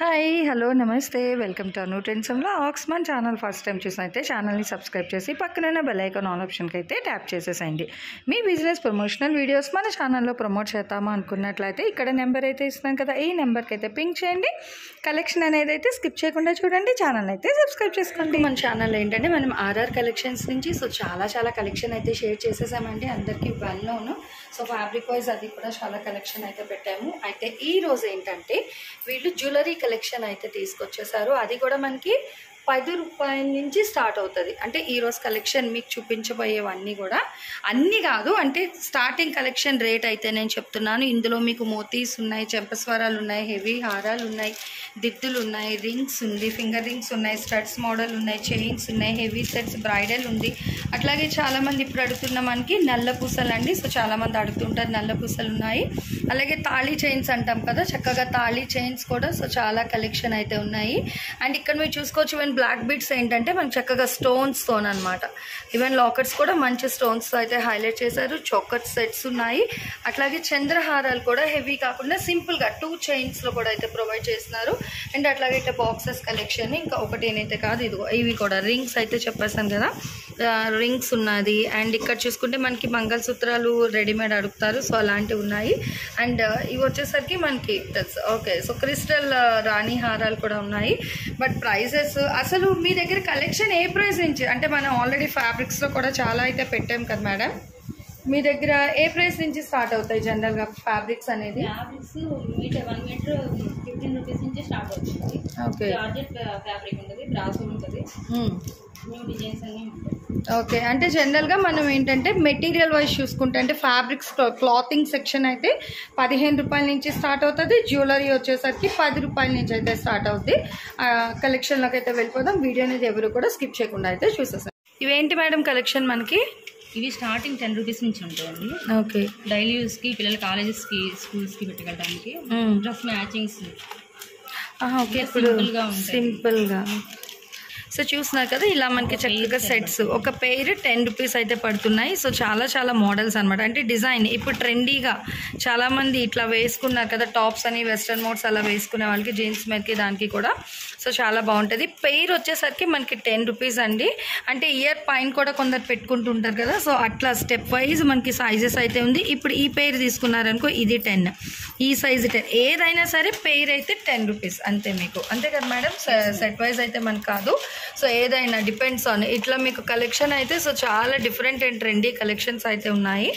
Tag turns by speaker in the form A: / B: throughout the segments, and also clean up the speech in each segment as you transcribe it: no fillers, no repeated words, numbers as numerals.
A: Hi hello నమస్తే welcome to Anu trends vlogs. మన channel first time చూసినైతే ఛానల్ని subscribe చేసి పక్కన బెల్ ఐకాన్ ఆల్ ఆప్షన్కి అయితే ట్యాప్ చేసేసేయండి. మీ బిజినెస్ ప్రమోషనల్ వీడియోస్ మన ఛానల్లో ప్రమోట్ చేద్దామా అనుకున్నట్లయితే ఇక్కడ నెంబర్ అయితే ఇస్తున్నాను కదా, ఈ నెంబర్కి అయితే పింక్ చేయండి. కలెక్షన్ అనేది అయితే స్కిప్ చేయకుండా చూడండి, ఛానల్ అయితే సబ్స్క్రైబ్ చేసుకోండి. మన ఛానల్ ఏంటంటే మనం ఆర్ఆర్ కలెక్షన్స్ నుంచి చాలా కలెక్షన్ అయితే షేర్ చేసేసామండి, అందరికీ వెల్ నోను. సో ఫ్యాబ్రిక్ వైజ్ అది కూడా చాలా కలెక్షన్ అయితే పెట్టాము. అయితే ఈ రోజు ఏంటంటే వీళ్ళు జ్యువెలరీ కలెక్షన్ అయితే తీసుకొచ్చేసారు. అది కూడా మనకి 10 రూపాయల నుంచి స్టార్ట్ అవుతుంది. అంటే ఈరోజు కలెక్షన్ మీకు చూపించబోయేవన్నీ కూడా అన్నీ కాదు, అంటే స్టార్టింగ్ కలెక్షన్ రేట్ అయితే నేను చెప్తున్నాను. ఇందులో మీకు మోతీస్ ఉన్నాయి, చెంపస్వరాలు ఉన్నాయి, హెవీ హారాలు ఉన్నాయి, దిద్దులు ఉన్నాయి, రింగ్స్ ఉంది, ఫింగర్ రింగ్స్ ఉన్నాయి, స్టడ్స్ మోడల్ ఉన్నాయి, చైన్స్ ఉన్నాయి, హెవీ సెట్స్, బ్రైడల్ ఉంది. అట్లాగే చాలామంది ఇప్పుడు అడుగుతున్న మనకి నల్ల పూసలు అండి. సో చాలామంది అడుగుతుంటారు, నల్ల పూసలు ఉన్నాయి. అలాగే తాళీ చైన్స్ అంటాం కదా, చక్కగా తాళీ చైన్స్ కూడా సో చాలా కలెక్షన్ అయితే ఉన్నాయి. అండ్ ఇక్కడ మీరు చూసుకోవచ్చు, ఈవెన్ బ్లాక్ బీడ్స్ ఏంటంటే మనకి చక్కగా స్టోన్స్తో అనమాట. ఈవెన్ లాకెట్స్ కూడా మంచి స్టోన్స్తో అయితే హైలైట్ చేశారు. చోకట్ సెట్స్ ఉన్నాయి. అట్లాగే చంద్రహారాలు కూడా హెవీ కాకుండా సింపుల్గా 2 చైన్స్లో కూడా అయితే ప్రొవైడ్ చేస్తున్నారు. అండ్ అట్లాగే ఇట్లా బాక్సెస్ కలెక్షన్, ఇంకా ఒకటి ఏనైతే కాదు, ఇదిగో ఇవి కూడా రింగ్స్ అయితే చెప్పేసాను కదా, రింగ్స్ ఉన్నది. అండ్ ఇక్కడ చూసుకుంటే మనకి మంగళసూత్రాలు రెడీమేడ్ అడుగుతారు, సో అలాంటివి ఉన్నాయి. అండ్ ఇవి వచ్చేసరికి మనకి ఓకే, సో క్రిస్టల్ రాణి హారాలు కూడా ఉన్నాయి. బట్ ప్రైజెస్ అసలు మీ దగ్గర కలెక్షన్ ఏ ప్రైస్ నుంచి, అంటే మనం ఆల్రెడీ ఫ్యాబ్రిక్స్లో కూడా చాలా అయితే పెట్టాం కదా మేడం, మీ దగ్గర ఏ ప్రైస్ నుంచి స్టార్ట్ అవుతాయి జనరల్గా ఫ్యాబ్రిక్స్ అనేది?
B: ఫ్యాబ్రిక్స్ మీటర్ 1 మీటర్ 15 రూపీస్ నుంచి స్టార్ట్ అవుతుంది.
A: ఓకే,
B: జార్జెట్ ఫ్యాబ్రిక్ ఉంటుంది, బ్రాసో ఉంటుంది, న్యూ డిజైన్స్ అన్నీ ఉంటాయి.
A: ఓకే, అంటే జనరల్గా మనం ఏంటంటే మెటీరియల్ వైజ్ చూసుకుంటే అంటే ఫ్యాబ్రిక్స్ క్లాతింగ్ సెక్షన్ అయితే 15 రూపాయల నుంచి స్టార్ట్ అవుతుంది. జ్యువెలరీ వచ్చేసరికి 10 రూపాయల నుంచి అయితే స్టార్ట్ అవుతుంది. కలెక్షన్లోకి అయితే వెళ్ళిపోదాం. వీడియో అనేది ఎవరు కూడా స్కిప్ చేయకుండా అయితే చూసేసాం. ఇవేంటి మేడం కలెక్షన్ మనకి?
B: ఇవి స్టార్టింగ్ 10 రూపీస్ నుంచి ఉంటాయండి.
A: ఓకే,
B: డైలీ యూస్కి, పిల్లల కాలేజెస్కి, స్కూల్స్కి పెట్టగలడానికి డ్రెస్ మ్యాచింగ్స్.
A: ఓకే, ఇప్పుడు సింపుల్గా సో చూస్తున్నారు కదా, ఇలా మనకి చక్కగా సెట్స్ ఒక పెయిర్ 10 రూపీస్ అయితే పడుతున్నాయి. సో చాలా మోడల్స్ అనమాట. అంటే డిజైన్ ఇప్పుడు ట్రెండీగా చాలామంది ఇట్లా వేసుకున్నారు కదా, టాప్స్ అని వెస్ట్రన్ మోడ్స్ అలా వేసుకునే వాళ్ళకి జీన్స్ మీదకి దానికి కూడా సో చాలా బాగుంటుంది. పెయిర్ వచ్చేసరికి మనకి 10 రూపీస్ అండి. అంటే ఇయర్ పైన కూడా కొందరు పెట్టుకుంటుంటారు కదా, సో అట్లా స్టెప్ వైజ్ మనకి సైజెస్ అయితే ఉంది. ఇప్పుడు ఈ పెయిర్ తీసుకున్నారనుకో, ఇది 10, ఈ సైజు 10, ఏదైనా సరే పెయిర్ అయితే 10 రూపీస్ అంతే మీకు, అంతే కదా మేడం? సెట్ వైజ్ అయితే మనకు కాదు, సో ఏదైనా డిపెండ్స్ ఆన్ ఇట్లా మీకు కలెక్షన్ అయితే సో చాలా డిఫరెంట్ అండ్ ట్రెండీ కలెక్షన్స్ అయితే ఉన్నాయి.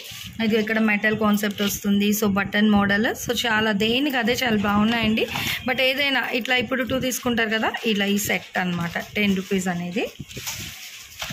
A: అది ఇక్కడ మెటల్ కాన్సెప్ట్ వస్తుంది, సో బటన్ మోడల్, సో చాలా దేనికి అదే చాలా బాగున్నాయండి. బట్ ఏదైనా ఇట్లా ఇప్పుడు 2 తీసుకుంటారు కదా, ఇలా ఈ సెట్ అనమాట 10 రూపీస్ అనేది.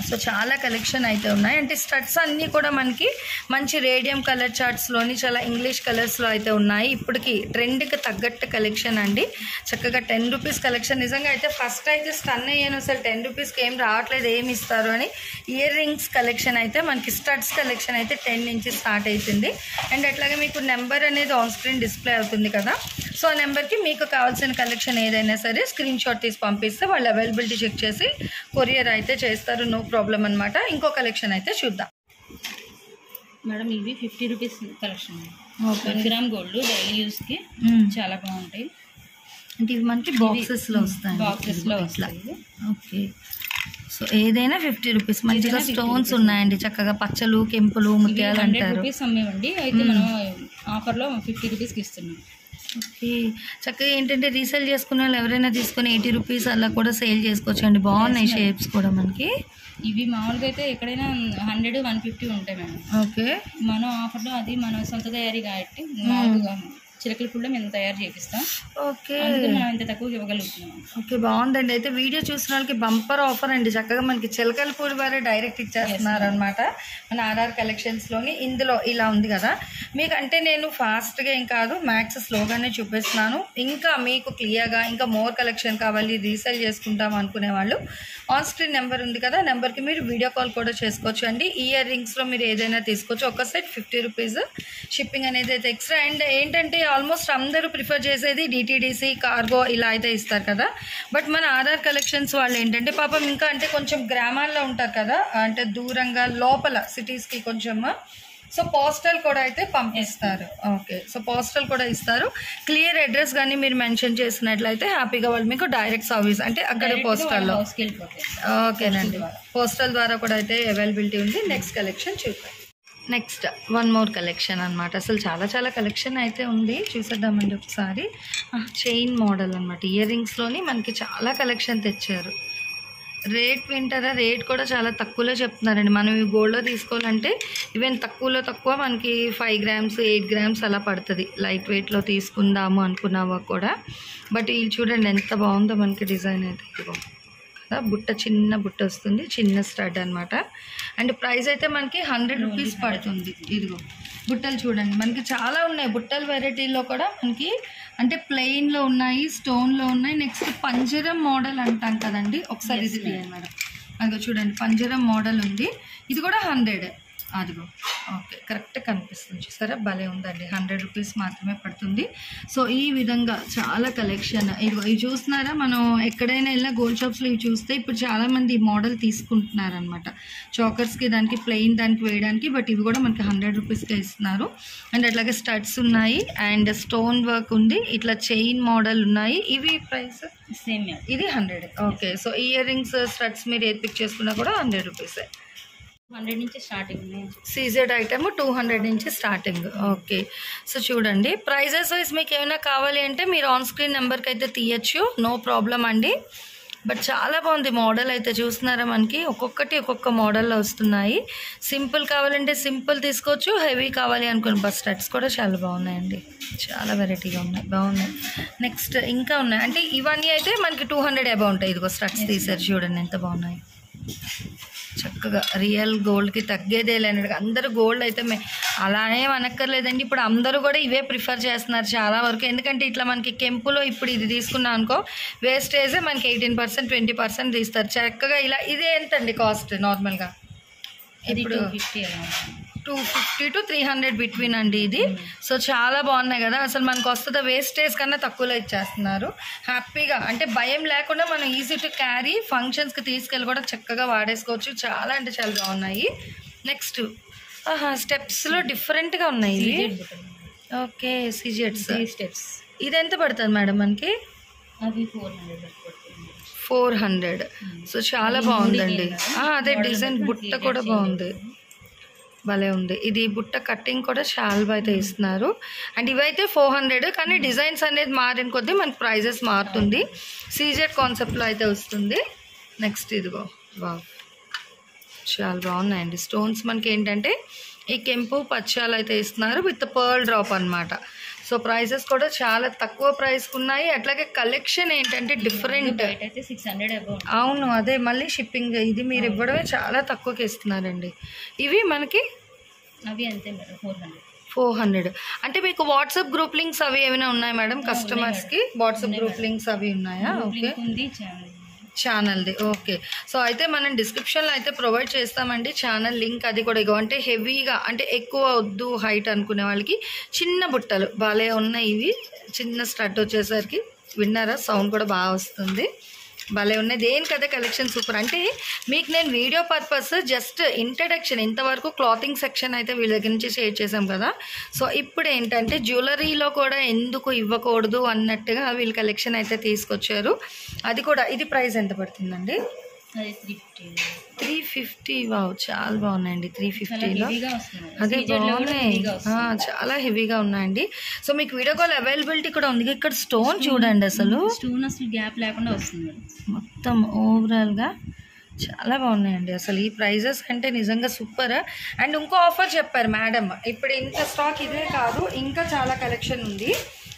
A: సో చాలా కలెక్షన్ అయితే ఉన్నాయి. అంటే స్టడ్స్ అన్నీ కూడా మనకి మంచి రేడియం కలర్ చార్ట్స్లోని చాలా ఇంగ్లీష్ కలర్స్లో అయితే ఉన్నాయి. ఇప్పటికి ట్రెండ్కి తగ్గట్టు కలెక్షన్ అండి. చక్కగా 10 రూపీస్ కలెక్షన్. నిజంగా అయితే ఫస్ట్ అయితే స్టన్ అయ్యాను, అసలు 10 రూపీస్కి ఏం రావట్లేదు, ఏమి ఇస్తారు అని. ఇయర్ రింగ్స్ కలెక్షన్ అయితే మనకి స్టడ్స్ కలెక్షన్ అయితే 10 నుంచి స్టార్ట్ అవుతుంది. అండ్ అట్లాగే మీకు నెంబర్ అనేది ఆన్ స్క్రీన్ డిస్ప్లే అవుతుంది కదా, సో ఆ నెంబర్కి మీకు కావాల్సిన కలెక్షన్ ఏదైనా సరే స్క్రీన్ షాట్ తీసి పంపిస్తే వాళ్ళు అవైలబిలిటీ చెక్ చేసి కొరియర్ అయితే చేస్తారు, నో ప్రాబ్లం అనమాట. ఇంకో కలెక్షన్ అయితే చూద్దాం
B: మేడం. ఇవి 50 rupees collection, 1 gram gold daily యూస్కి చాలా బాగుంటాయి.
A: అంటే ఇవి మనకి బాక్సెస్లో వస్తాయి,
B: బాక్సెస్లో వస్తాయి.
A: ఓకే, సో ఏదైనా 50 రూపీస్. మంచిగా స్టోన్స్ ఉన్నాయండి, చక్కగా పచ్చలు, కెంపులు, ముత్యాలు
B: 100
A: అంటారు.
B: రూపీస్ అమ్మేవండి, అయితే మనం ఆఫర్లో 50 రూపీస్కి ఇస్తున్నాం.
A: ఓకే, చక్కగా ఏంటంటే రీసేల్ చేసుకునే వాళ్ళు ఎవరైనా తీసుకొని 80 రూపీస్ అలా కూడా సేల్ చేసుకోవచ్చు అండి. బాగున్నాయి షేప్స్ కూడా మనకి.
B: ఇవి మామూలుగా అయితే ఎక్కడైనా 100, 150 ఉంటాయి మేడం.
A: ఓకే,
B: మనం ఆఫర్లో అది మన సొంత తయారీ కాబట్టి మామూలుగా చిలకల పుల్ల మేము తయారు చేపిస్తాం.
A: ఓకే,
B: అందుకే మనం ఇంత తక్కువ ఇవ్వగలుగుతున్నాం.
A: ఓకే, బాగుందండి. అయితే వీడియో చూసిన వాళ్ళకి బంపర్ ఆఫర్ అండి. చక్కగా మనకి చిలకల పూడి వారే డైరెక్ట్ ఇచ్చేస్తున్నారు అనమాట మన ఆర్ఆర్ కలెక్షన్స్లోని. ఇందులో ఇలా ఉంది కదా మీకు, అంటే నేను ఫాస్ట్గా ఏం కాదు, మ్యాక్స్ స్లోగానే చూపిస్తున్నాను. ఇంకా మీకు క్లియర్గా ఇంకా మోర్ కలెక్షన్ కావాలి, రీసేల్ చేసుకుంటాం అనుకునే వాళ్ళు ఆన్ స్క్రీన్ నెంబర్ ఉంది కదా, నెంబర్కి మీరు వీడియో కాల్ కూడా చేసుకోవచ్చు అండి. ఇయర్ రింగ్స్లో మీరు ఏదైనా తీసుకోవచ్చు. ఒక సెట్ 50 రూపీస్, షిప్పింగ్ అనేది అయితే ఎక్స్ట్రా. అండ్ ఏంటంటే ఆల్మోస్ట్ అందరూ ప్రిఫర్ చేసేది డిటీడీసీ, కార్గో ఇలా అయితే ఇస్తారు కదా. బట్ మన ఆర్ఆర్ కలెక్షన్స్ వాళ్ళు ఏంటంటే పాపం ఇంకా అంటే కొంచెం గ్రామాల్లో ఉంటారు కదా, అంటే దూరంగా లోపల సిటీస్కి కొంచెం సో పోస్టల్ కూడా అయితే పంపిస్తారు. ఓకే, సో పోస్టల్ కూడా ఇస్తారు. క్లియర్ అడ్రస్ కానీ మీరు మెన్షన్ చేసినట్లయితే హ్యాపీగా వాళ్ళు మీకు డైరెక్ట్ సర్వీస్ అంటే అక్కడ పోస్టల్లో. ఓకేనండి, పోస్టల్ ద్వారా కూడా అయితే అవైలబిలిటీ ఉంది. నెక్స్ట్ కలెక్షన్ చూద్దాం. నెక్స్ట్ వన్ మోర్ కలెక్షన్ అనమాట. అసలు చాలా కలెక్షన్ అయితే ఉంది, చూసేద్దామండి ఒకసారి. చైన్ మోడల్ అనమాట, ఇయర్ రింగ్స్లోని మనకి చాలా కలెక్షన్ తెచ్చారు. రేట్ వింటారా, రేట్ కూడా చాలా తక్కువలో చెప్తున్నారండి. మనం ఈ గోల్డ్లో తీసుకోవాలంటే ఈవెన్ తక్కువ మనకి 5 grams 8 grams అలా పడుతుంది లైట్ వెయిట్లో తీసుకుందాము అనుకున్నావా కూడా. బట్ ఇది చూడండి ఎంత బాగుందో మనకి డిజైన్ అయితే. ఇదిగో కదా, బుట్ట చిన్న బుట్ట వస్తుంది, చిన్న స్టడ్ అనమాట. అండ్ ప్రైస్ అయితే మనకి 100 రూపీస్ పడుతుంది. ఇదిగో బుట్టలు చూడండి, మనకి చాలా ఉన్నాయి బుట్టల వెరైటీలో కూడా. మనకి అంటే ప్లెయిన్లో ఉన్నాయి, స్టోన్లో ఉన్నాయి. నెక్స్ట్ పంజరం మోడల్ అంటాం కదండి, ఒకసారి ఇది తీయండి మేడం. అదిగో చూడండి పంజరం మోడల్ ఉంది, ఇది కూడా 100. అదిగో ఓకే, కరెక్ట్ కనిపిస్తుంది చూసారా, భలే ఉందండి. 100 రూపీస్ మాత్రమే పడుతుంది. సో ఈ విధంగా చాలా కలెక్షన్. ఇవి చూస్తున్నారా, మనం ఎక్కడైనా వెళ్ళినా గోల్డ్ షాప్స్లో ఇవి చూస్తే ఇప్పుడు చాలామంది ఈ మోడల్ తీసుకుంటున్నారనమాట. చోకర్స్కి దానికి ప్లెయిన్ దానికి వేయడానికి. బట్ ఇవి కూడా మనకి 100 రూపీస్కే ఇస్తున్నారు. అండ్ అట్లాగే స్టడ్స్ ఉన్నాయి అండ్ స్టోన్ వర్క్ ఉంది, ఇట్లా చైన్ మోడల్ ఉన్నాయి. ఇవి ప్రైస్
B: సేమ్,
A: ఇది 100. Okay, so ear rings studs మీరు ఏది పిక్ చేసుకున్నా కూడా 100 రూపీసే.
B: 100 నుంచి స్టార్టింగ్.
A: సీజెడ్ ఐటమ్ 200 నుంచి స్టార్టింగ్. ఓకే, సో చూడండి ప్రైజెస్ వైజ్ మీకు ఏమైనా కావాలి అంటే మీరు ఆన్ స్క్రీన్ నెంబర్కి అయితే తీయచ్చు, నో ప్రాబ్లం అండి. బట్ చాలా బాగుంది మోడల్ అయితే, చూస్తున్నారా మనకి ఒక్కొక్కటి ఒక్కొక్క మోడల్లో వస్తున్నాయి. సింపుల్ కావాలంటే సింపుల్ తీసుకోవచ్చు, హెవీ కావాలి అనుకుని బస్ స్టడ్స్ కూడా చాలా బాగున్నాయండి, చాలా వెరైటీగా ఉన్నాయి, బాగున్నాయి. నెక్స్ట్ ఇంకా ఉన్నాయి అంటే ఇవన్నీ అయితే మనకి 200 అబౌవ్ ఉంటాయి. ఇదిగో స్టడ్స్ తీసారు చూడండి ఎంత బాగున్నాయి, చక్కగా రియల్ గోల్డ్కి తగ్గేదే లేనట్టుగా. అందరూ గోల్డ్ అయితే అలానే అనక్కర్లేదండి, ఇప్పుడు అందరూ కూడా ఇవే ప్రిఫర్ చేస్తున్నారు చాలా వరకు. ఎందుకంటే ఇట్లా మనకి కెంపులో ఇప్పుడు ఇది తీసుకున్నాం అనుకో, వేస్టేజే మనకి 18% 20% తీస్తారు చక్కగా. ఇలా ఇదే ఎంతండి కాస్ట్ నార్మల్గా? ఇప్పుడు 250 to 300 బిట్వీన్ అండి ఇది. సో చాలా బాగున్నాయి కదా, అసలు మనకు వస్తుందా, వేస్టేజ్ కన్నా తక్కువలో ఇచ్చేస్తున్నారు హ్యాపీగా. అంటే భయం లేకుండా మనం ఈజీ టు క్యారీ, ఫంక్షన్స్కి తీసుకెళ్ళి కూడా చక్కగా వాడేసుకోవచ్చు. చాలా అంటే చాలా బాగున్నాయి. నెక్స్ట్ స్టెప్స్లో డిఫరెంట్గా ఉన్నాయి ఇవి. ఓకే, సిజెట్స్ స్టెప్స్. ఇది ఎంత పడుతుంది మేడం మనకి?
B: అది
A: 400. సో చాలా బాగుందండి. అదే డిజైన్ బుట్ట కూడా బాగుంది, భలే ఉంది. ఇది బుట్ట కట్టింగ్ కూడా చాలా అయితే ఇస్తున్నారు. అండ్ ఇవైతే 400, కానీ డిజైన్స్ అనేది మారిన కొద్దీ మనకి ప్రైజెస్ మారుతుంది. సీజెడ్ కాన్సెప్ట్లో అయితే వస్తుంది. నెక్స్ట్ ఇదిగో వావ్, చాలా బాగున్నాయండి స్టోన్స్. మనకి ఏంటంటే ఈ కెంపు పచ్చాలు అయితే ఇస్తున్నారు విత్ పర్ల్ డ్రాప్ అనమాట. సో ప్రైజెస్ కూడా చాలా తక్కువ ప్రైస్కి ఉన్నాయి. అట్లాగే కలెక్షన్ ఏంటంటే డిఫరెంట్.
B: అయితే 600 అబౌవ్.
A: అవును, అదే మళ్ళీ షిప్పింగ్ ఇది మీరు ఇవ్వడమే చాలా తక్కువకి ఇస్తున్నారండి. ఇవి మనకి
B: అవి అంతే మేడం
A: 400. అంటే మీకు వాట్సాప్ గ్రూప్ లింక్స్ అవి ఏమైనా ఉన్నాయి మేడం? కస్టమర్స్కి వాట్సాప్ గ్రూప్ లింక్స్ అవి ఉన్నాయా? ఓకే, ఛానల్ది. ఓకే, సో అయితే మనం డిస్క్రిప్షన్లో అయితే ప్రొవైడ్ చేస్తామండి ఛానల్ లింక్. అది కూడా ఇగో అంటే హెవీగా అంటే ఎక్కువ వద్దు హైట్ అనుకునే వాళ్ళకి చిన్న బుట్టలు భలే ఉన్నాయి. ఇవి చిన్న స్టడ్ వచ్చేసరికి విన్నారా, సౌండ్ కూడా బాగా వస్తుంది, భలే ఉన్నాయి. దేనికదే కలెక్షన్ సూపర్. అంటే మీకు నేను వీడియో పర్పస్ జస్ట్ ఇంట్రడక్షన్, ఇంతవరకు క్లాతింగ్ సెక్షన్ అయితే వీళ్ళ దగ్గర నుంచి షేర్ చేసాం కదా. సో ఇప్పుడు ఏంటంటే జ్యువెలరీలో కూడా ఎందుకు ఇవ్వకూడదు అన్నట్టుగా వీళ్ళ కలెక్షన్ అయితే తీసుకొచ్చారు. అది కూడా ఇది ప్రైస్ ఎంత పడుతుందండి? 350. వావ్, చాలా బాగున్నాయండి 350లో. అదే బాగున్నాయి, చాలా హెవీగా ఉన్నాయండి. సో మీకు వీడియో కాల్ అవైలబిలిటీ కూడా ఉంది. ఇక్కడ స్టోన్ చూడండి, అసలు
B: స్టోన్ అసలు గ్యాప్ లేకుండా వస్తుంది
A: మొత్తం ఓవరాల్గా. చాలా బాగున్నాయండి అసలు. ఈ ప్రైజెస్ కంటే నిజంగా సూపర్. అండ్ ఇంకో ఆఫర్ చెప్పారు మేడం, ఇప్పుడు ఇంత స్టాక్ ఇదే కాదు ఇంకా చాలా కలెక్షన్ ఉంది.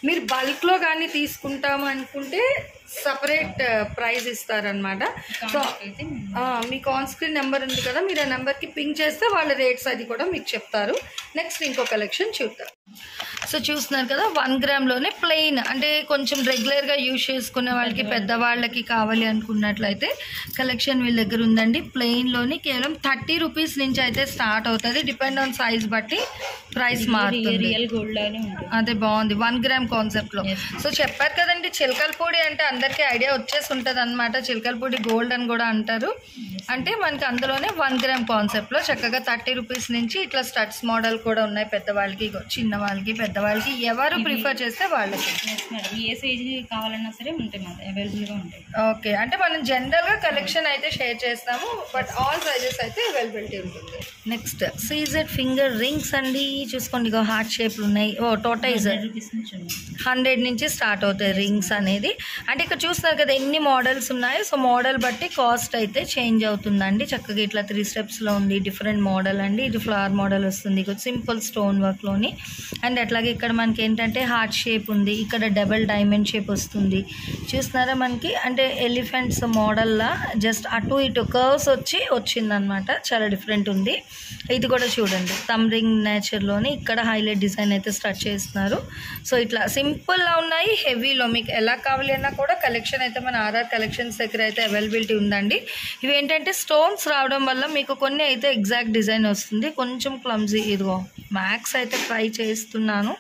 A: మీరు బల్క్లో కానీ తీసుకుంటాము అనుకుంటే సపరేట్ ప్రైస్ ఇస్తారనమాట. సో మీకు ఆన్ స్క్రీన్ నెంబర్ ఉంది కదా, మీరు ఆ నెంబర్కి పింక్ చేస్తే వాళ్ళ రేట్స్ అది కూడా మీకు చెప్తారు. నెక్స్ట్ ఇంకో కలెక్షన్ చూద్దాం. సో చూస్తున్నారు కదా 1 గ్రామ్లోనే ప్లెయిన్, అంటే కొంచెం రెగ్యులర్గా యూజ్ చేసుకునే వాళ్ళకి, పెద్దవాళ్ళకి కావాలి అనుకున్నట్లయితే కలెక్షన్ వీళ్ళ దగ్గర ఉందండి. ప్లెయిన్లోని కేవలం 30 రూపీస్ నుంచి అయితే స్టార్ట్ అవుతుంది. డిపెండ్ ఆన్ సైజ్ బట్టి ప్రైస్ మారుతుంది. అదే బాగుంది 1 గ్రామ్ కాన్సెప్ట్లో. సో చెప్పారు కదండి చిలకల పొడి అంటే అందరికీ ఐడియా వచ్చేసి ఉంటుంది అనమాట. చిలకలపూడి గోల్డ్ అని కూడా అంటారు. అంటే మనకి అందులోనే 1 గ్రామ్ కాన్సెప్ట్లో చక్కగా 30 రూపీస్ నుంచి ఇట్లా స్టడ్స్ మోడల్ కూడా ఉన్నాయి. పెద్దవాళ్ళకి, చిన్న వాళ్ళకి, పెద్దవాళ్ళకి ఎవరు ప్రిఫర్ చేస్తే వాళ్ళకి.
B: మేడం ఏ సైజు కావాలన్నా సరే ఉంటాయి మాకు, అవైలబుల్గా ఉంటాయి.
A: ఓకే, అంటే మనం జనరల్గా కలెక్షన్ అయితే షేర్ చేస్తాము, బట్ ఆల్ సైజెస్ అయితే అవైలబిలిటీ ఉంటుంది. నెక్స్ట్ సీజెడ్ ఫింగర్ రింగ్స్ అండి. చూసుకోండి, ఇగో హార్ట్ షేప్లు ఉన్నాయి. ఓ టోటైజ్ 100 నుంచి స్టార్ట్ అవుతాయి రింగ్స్ అనేది. అంటే ఇక్కడ చూస్తున్నారు కదా ఎన్ని మోడల్స్ ఉన్నాయి. సో మోడల్ బట్టి కాస్ట్ అయితే చేంజ్ అవుతుందండి. చక్కగా ఇట్లా 3 స్టెప్స్లో ఉంది. డిఫరెంట్ మోడల్ అండి. ఇది ఫ్లవర్ మోడల్ వస్తుంది, సింపుల్ స్టోన్ వర్క్లోని. అండ్ అట్లాగే ఇక్కడ మనకి ఏంటంటే హార్ట్ షేప్ ఉంది. ఇక్కడ డబల్ డైమండ్ షేప్ వస్తుంది. చూస్తున్నారా మనకి అంటే ఎలిఫెంట్స్ మోడల్లా జస్ట్ అటు ఇటు కర్వ్స్ వచ్చిందనమాట. చాలా డిఫరెంట్ ఉంది. ఇది కూడా చూడండి థమ్ రింగ్ నేచర్లోని ఇక్కడ హైలైట్ డిజైన్ అయితే స్టార్ట్ చేస్తున్నారు. సో ఇట్లా సింపుల్గా ఉన్నాయి. హెవీలో మీకు ఎలా కావాలి అన్నా కూడా కలెక్షన్ అయితే మన ఆర్ఆర్ కలెక్షన్స్ దగ్గర అయితే అవైలబిలిటీ ఉందండి. ఇవి ఏంటంటే స్టోన్స్ రావడం వల్ల మీకు కొన్ని అయితే ఎగ్జాక్ట్ డిజైన్ వస్తుంది, కొంచెం క్లమ్జీ. ఇదిగో మ్యాక్స్ అయితే ట్రై చేస్తున్నాను.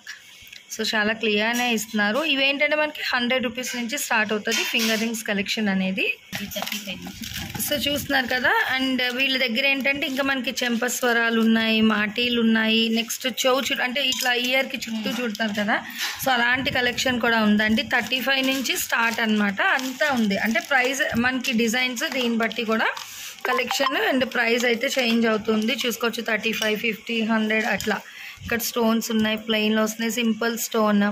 A: సో చాలా క్లియర్నే ఇస్తున్నారు. ఇవేంటంటే మనకి 100 రూపీస్ నుంచి స్టార్ట్ అవుతుంది ఫింగర్ రింగ్స్ కలెక్షన్ అనేది. సో చూస్తున్నారు కదా. అండ్ వీళ్ళ దగ్గర ఏంటంటే ఇంకా మనకి చెంపస్వరాలు ఉన్నాయి, మాటీలు ఉన్నాయి. నెక్స్ట్ అంటే ఇట్లా ఇయర్కి చుట్టూ చూడతారు కదా, సో అలాంటి కలెక్షన్ కూడా ఉందండి. 35 నుంచి స్టార్ట్ అనమాట. అంతా ఉంది. అంటే ప్రైస్ మనకి డిజైన్స్ దీన్ని బట్టి కూడా కలెక్షన్ అండ్ ప్రైస్ అయితే చేంజ్ అవుతుంది. చూసుకోవచ్చు 35, 50, 100 అట్లా. ఇక్కడ స్టోన్స్ ఉన్నాయి, ప్లెయిన్లో వస్తున్నాయి, సింపుల్ స్టోన్.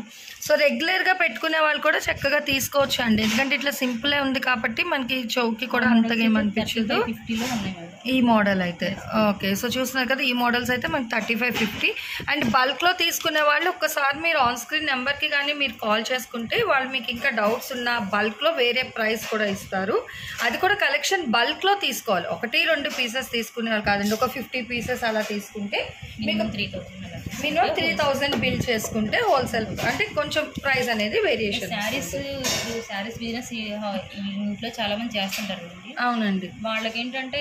A: సో రెగ్యులర్గా పెట్టుకునే వాళ్ళు కూడా చక్కగా తీసుకోవచ్చు అండి. ఎందుకంటే ఇట్లా సింపులే ఉంది కాబట్టి మనకి చౌకి కూడా అంతగా ఏమనిపించదు ఈ మోడల్ అయితే. ఓకే, సో చూస్తున్నారు కదా ఈ మోడల్స్ అయితే మనకి 35, 50. అండ్ బల్క్లో తీసుకునే వాళ్ళు ఒక్కసారి మీరు ఆన్ స్క్రీన్ నెంబర్కి కానీ మీరు కాల్ చేసుకుంటే వాళ్ళు మీకు ఇంకా డౌట్స్ ఉన్న బల్క్లో వేరే ప్రైస్ కూడా ఇస్తారు. అది కూడా కలెక్షన్ బల్క్లో తీసుకోవాలి. 1-2 పీసెస్ తీసుకునే వాళ్ళు కాదండి. ఒక 50 పీసెస్ అలా తీసుకుంటే మీకు మినిమం 3000 బిల్ చేసుకుంటే హోల్సేల్ అంటే కొంచెం ప్రైస్ అనేది వేరియేషన్.
B: శారీస్ బిజినెస్ ఇంట్లో చాలా మంది చేస్తుంటారు.
A: అవునండి,
B: వాళ్ళకి ఏంటంటే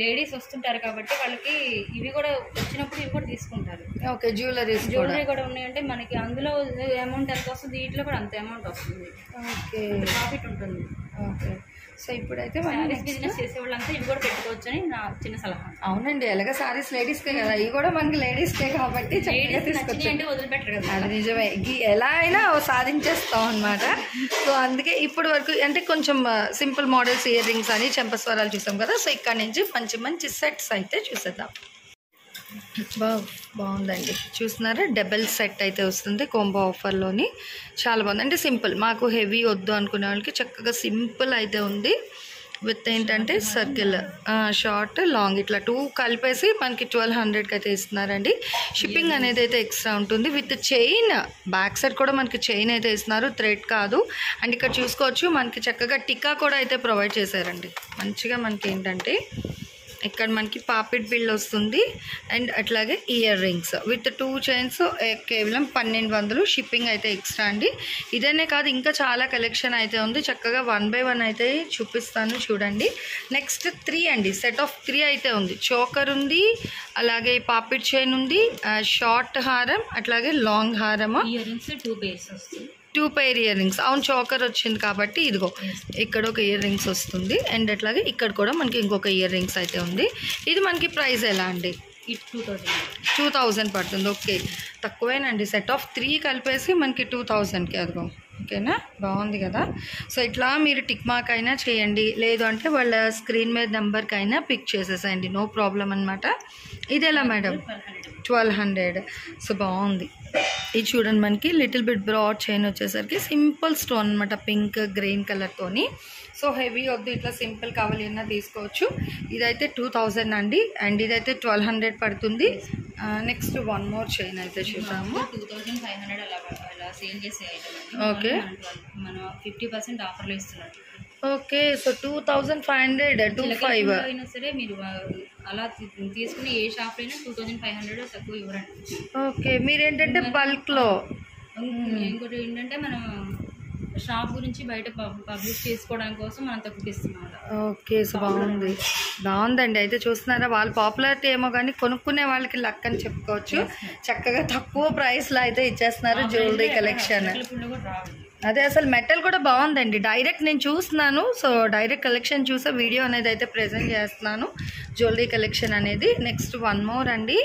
B: లేడీస్ వస్తుంటారు కాబట్టి వాళ్ళకి ఇవి కూడా వచ్చినప్పుడు ఇవి కూడా తీసుకుంటారు.
A: ఓకే, జ్యువెలరీ
B: కూడా ఉన్నాయంటే మనకి అందులో అమౌంట్ ఎంత వస్తుంది, దీంట్లో కూడా అంత అమౌంట్ వస్తుంది.
A: ఓకే,
B: ప్రాఫిట్ ఉంటుంది.
A: ఓకే, సో ఇప్పుడైతే
B: శారీస్ బిజినెస్ చేసే వాళ్ళంతా ఇవి కూడా పెట్టుకోవచ్చు అని నా చిన్న సలహా.
A: అవునండి, ఎలాగ శారీస్ లేడీస్కే కదా, ఇవి కూడా మనకి లేడీస్కే కాబట్టి
B: అంటే వదిలిపెట్టరు కదా.
A: అది నిజమే, ఎలా అయినా సాధించేస్తాం అనమాట. సో అందుకే ఇప్పుడు వరకు అంటే కొంచెం సింపుల్ మోడల్స్ ఇయర్ రింగ్స్ అని చెంపస్వరాలు చూసాం కదా. సో ఇక్కడ నుంచి మంచి మంచి సెట్స్ అయితే చూసేద్దాం. బాగుందండి, చూస్తున్నారా డబల్ సెట్ అయితే వస్తుంది కోంబో ఆఫర్లోని. చాలా బాగుంది. అంటే సింపుల్, మాకు హెవీ వద్దు అనుకునే వాళ్ళకి చక్కగా సింపుల్ అయితే ఉంది. విత్ ఏంటంటే సర్కిల్, షార్ట్, లాంగ్ ఇట్లా 2 కలిపేసి మనకి 1200కి అయితే ఇస్తున్నారండి. షిప్పింగ్ అనేది అయితే ఎక్స్ట్రా ఉంటుంది. విత్ చైన్, బ్యాక్ సైడ్ కూడా మనకి చైన్ అయితే ఇస్తున్నారు, థ్రెడ్ కాదు. అండ్ ఇక్కడ చూసుకోవచ్చు మనకి చక్కగా టిక్కా కూడా అయితే ప్రొవైడ్ చేశారండి. మంచిగా మనకి ఏంటంటే ఇక్కడ మనకి పాపిట్ బిల్ వస్తుంది. అండ్ అట్లాగే ఇయర్ రింగ్స్ విత్ 2 చైన్స్ కేవలం 1200. షిప్పింగ్ అయితే ఎక్స్ట్రా అండి. ఇదనే కాదు ఇంకా చాలా కలెక్షన్ అయితే ఉంది. చక్కగా 1 by 1 అయితే చూపిస్తాను చూడండి. నెక్స్ట్ 3 అండి, సెట్ ఆఫ్ 3 అయితే ఉంది. చోకర్ ఉంది, అలాగే పాపిట్ చైన్ ఉంది, షార్ట్ హారం, అట్లాగే లాంగ్ హారము.
B: ఇయర్ రింగ్స్ 2 pairs వస్తుంది.
A: 2 pair ఇయర్ రింగ్స్. అవును, చోకర్ వచ్చింది కాబట్టి ఇదిగో ఇక్కడ ఒక ఇయర్ రింగ్స్ వస్తుంది. అండ్ అట్లాగే ఇక్కడ కూడా మనకి ఇంకొక ఇయర్ రింగ్స్ అయితే ఉంది. ఇది మనకి ప్రైస్ ఎలా అండి? 2000 పడుతుంది. ఓకే, తక్కువేనండి. సెట్ ఆఫ్ 3 కలిపేసి మనకి 2000కి. అదిగో ఓకేనా, బాగుంది కదా. సో ఇట్లా మీరు టిక్ మార్క్ అయినా చేయండి, లేదు అంటే వాళ్ళ స్క్రీన్ మీద నెంబర్కి అయినా పిక్ చేసేసేయండి, నో ప్రాబ్లం అనమాట. ఇది ఎలా మేడం? 1200. సో బాగుంది. ఇది చూడండి మనకి లిటిల్ బిట్ బ్రాడ్ చైన్ వచ్చేసరికి సింపుల్ స్టోన్ అనమాట, పింక్ గ్రీన్ కలర్తోని. సో హెవీ వద్దు, ఇట్లా సింపుల్ కావాలి అన్నా తీసుకోవచ్చు. ఇదైతే 2000 అండి. అండ్ ఇదైతే 1200 పడుతుంది. నెక్స్ట్ 1 more చైన్ అయితే చూద్దాము.
B: 2500 అలా సేల్ చేసే ఐటమ్.
A: ఓకే,
B: మనం 50% ఆఫర్లో ఇస్తున్నారు.
A: ఓకే, సో 2500, 25
B: అయినా సరే మీరు అలా తీసుకుని ఏ షాప్ అయినా 2500 తక్కువ ఇవ్వరండి.
A: ఓకే, మీరేంటంటే బల్క్లో.
B: ఇంకోటి ఏంటంటే మనం షాప్ గురించి బయట పబ్లిష్ చేసుకోవడం కోసం మనం తక్కువ ఇస్తున్నాం.
A: ఓకే, సో బాగుందండి. అయితే చూస్తున్నారా, వాళ్ళు పాపులారిటీ ఏమో కానీ కొనుక్కునే వాళ్ళకి లక్ అని చెప్పుకోవచ్చు. చక్కగా తక్కువ ప్రైస్లో అయితే ఇచ్చేస్తున్నారు జ్యువెలరీ కలెక్షన్. అదే అసలు మెటల్ కూడా బాగుందండి. డైరెక్ట్ నేను చూస్తున్నాను. సో డైరెక్ట్ కలెక్షన్ చూసే వీడియో అనేది అయితే ప్రెజెంట్ చేస్తున్నాను, జ్యువెలరీ కలెక్షన్ అనేది. నెక్స్ట్ వన్ మోర్ అండి.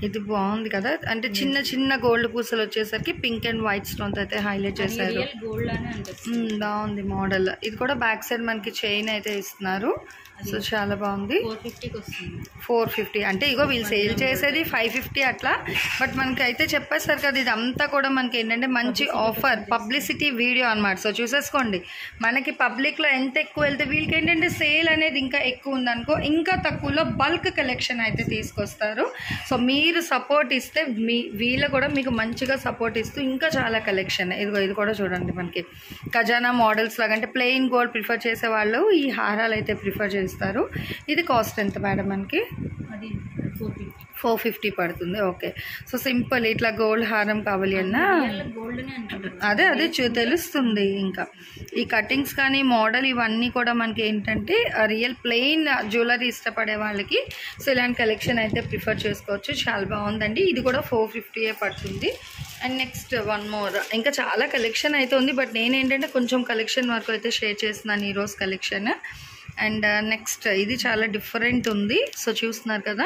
A: ఇది బాగుంది కదా, అంటే చిన్న చిన్న గోల్డ్ పూసలు వచ్చేసరికి పింక్ అండ్ వైట్ స్టోన్తో అయితే హైలైట్ చేశారు. బాగుంది మోడల్. ఇది కూడా బ్యాక్ సైడ్ మనకి చైన్ అయితే ఇస్తున్నారు. సో చాలా బాగుంది. 450 అంటే ఇగో వీళ్ళు సేల్ చేసేది 550 అట్లా, బట్ మనకి అయితే చెప్పేసారు కదా, ఇదంతా కూడా మనకి ఏంటంటే మంచి ఆఫర్, పబ్లిసిటీ వీడియో అనమాట. సో చూసేసుకోండి, మనకి పబ్లిక్లో ఎంత ఎక్కువ వెళ్తే వీళ్ళకి ఏంటంటే సేల్ అనేది ఇంకా ఎక్కువ ఉందనుకో, ఇంకా తక్కువలో బల్క్ కలెక్షన్ అయితే తీసుకొస్తారు. సో మీరు సపోర్ట్ ఇస్తే వీళ్ళు కూడా మీకు మంచిగా సపోర్ట్ ఇస్తూ ఇంకా చాలా కలెక్షన్. ఇదిగో ఇది కూడా చూడండి, మనకి ఖజానా మోడల్స్ లాగా, అంటే ప్లెయిన్ గోల్డ్ ప్రిఫర్ చేసే వాళ్ళు ఈ హారాలు అయితే ప్రిఫర్ చేస్తారు. ఇది కాస్ట్ ఎంత మేడం మనకి? 450 పడుతుంది. ఓకే. సో సింపుల్ ఇట్లా గోల్డ్ హారం కావాలి అన్నా అదే తెలుస్తుంది. ఇంకా ఈ కటింగ్స్ కానీ మోడల్ ఇవన్నీ కూడా మనకి ఏంటంటే రియల్ ప్లెయిన్ జ్యువెలరీ ఇష్టపడే వాళ్ళకి సో ఇలాంటి కలెక్షన్ అయితే ప్రిఫర్ చేసుకోవచ్చు. చాలా బాగుందండి. ఇది కూడా 450 పడుతుంది. అండ్ నెక్స్ట్ వన్ మోర్, ఇంకా చాలా కలెక్షన్ అయితే ఉంది, బట్ నేనేంటంటే కొంచెం కలెక్షన్ వరకు అయితే షేర్ చేస్తున్నాను ఈరోజు కలెక్షన్. అండ్ నెక్స్ట్ ఇది చాలా డిఫరెంట్ ఉంది. సో చూస్తున్నారు కదా,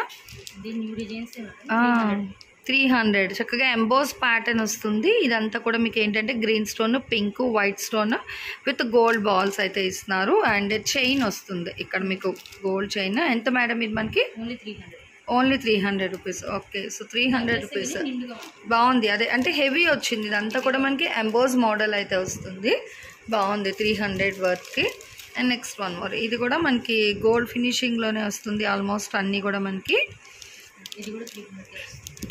A: 300 చక్కగా ఎంబోస్ ప్యాటర్న్ వస్తుంది. ఇదంతా కూడా మీకు ఏంటంటే green stone, pink, white stone with gold balls అయితే ఇస్తున్నారు. అండ్ చైన్ వస్తుంది ఇక్కడ మీకు, గోల్డ్ చైన్. ఎంత మేడం ఇది మనకి? Only 300 rupees. Okay. So 300 rupees బాగుంది. అదే అంటే హెవీ వచ్చింది. ఇదంతా కూడా మనకి ఎంబోస్ మోడల్ అయితే వస్తుంది. బాగుంది 300 వర్త్కి. అండ్ నెక్స్ట్ వన్ మోర్, ఇది కూడా మనకి గోల్డ్ ఫినిషింగ్లోనే వస్తుంది ఆల్మోస్ట్ అన్నీ కూడా మనకి.